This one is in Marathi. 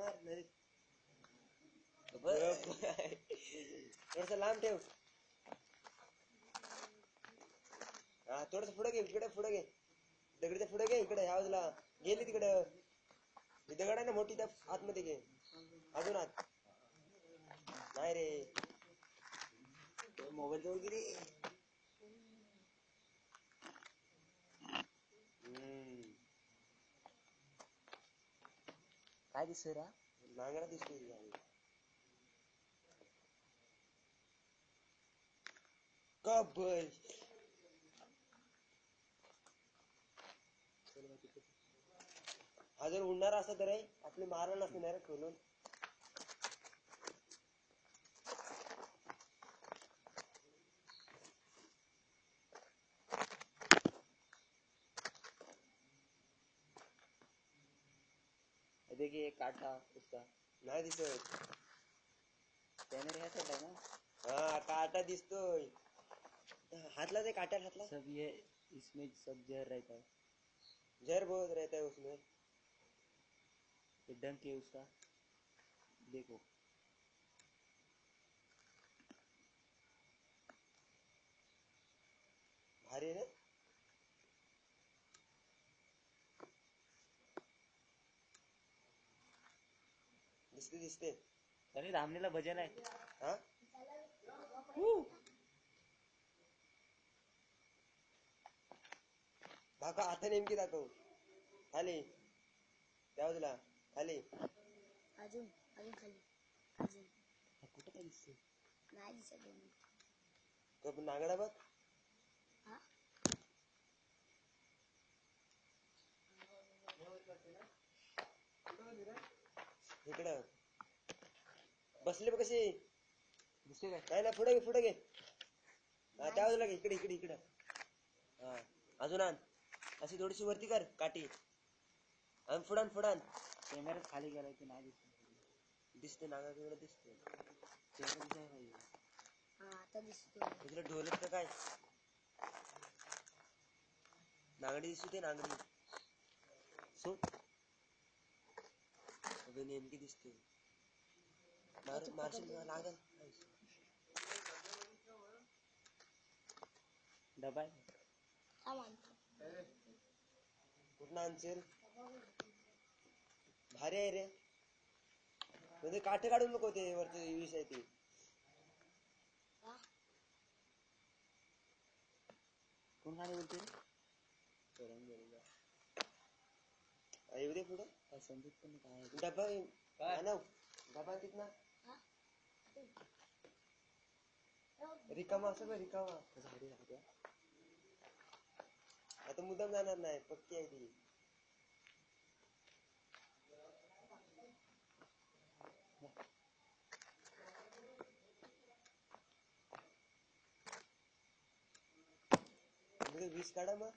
मार नाही थोडस लांब ठेव. हा थोडस पुढे घे, इकडे पुढे घे, दगडीच्या पुढे घे, इकडे ह्या बाजूला गेली तिकडं. दगड आहे ना मोठी, त्या आतमध्ये घे, अजून आत. नाही रे मोबाईल जवळ गेली. काय दिसतोय रा? नांगरा दिसतोय. कबल हा जर उडणारा असता तर आपले मारलं नसतं ना रे खोलून. देखिए काटा उसका नाही दिसत. कॅमेरा ह्या साइड आहे ना. हाँ काटा दिसतोय. हाथला ते काटा हाथला. सब ये इसमें सब जहर रहता है. जहर बहुत रहता है उसमें. ये डंक है उसका, देखो. भारी है ना. दिसते दिसते. अरे रामनेला भजन आहे. हा दाखव आता नेमकी दाखव. खाली त्या बाजूला खाली. अजून अजून खाली अजून कुठं काय दिसते? नाही दिसत. तो नांगडा बघ. हा इकडं बसले बघ कशी. दिसते काय? नाही ना पुढे घे पुढे घे. हा त्या बाजूला घे, इकडे इकडे इकडे. हा अजून आण, अशी थोडीशी वरती कर काठी. आणि फुडान फुडान. कॅमेरा खाली गेलाय की नाही दिसत. दिसते नांगरा तिकडे दिसते. कॅमेरा दिसाय पाहिजे. हा आता दिसतो. तुला ढोलत का काय? नांगडी दिसते नांगडी. सो अबे नेमकी दिसते. मारशील लागल. डबा आहे. कुठं आणशील? भारी आहे रे. म्हणजे काठे काढू नको ते वरती विष आहे ती. कोण खाणे बोलते? येऊ दे पुढं. काय समजत पण काय डबा मानव डबा कितना रिकामा असं बघ रिकामा. आता मुद्दाम जाणार नाही, पक्की आहे ती. वीस काढा मग.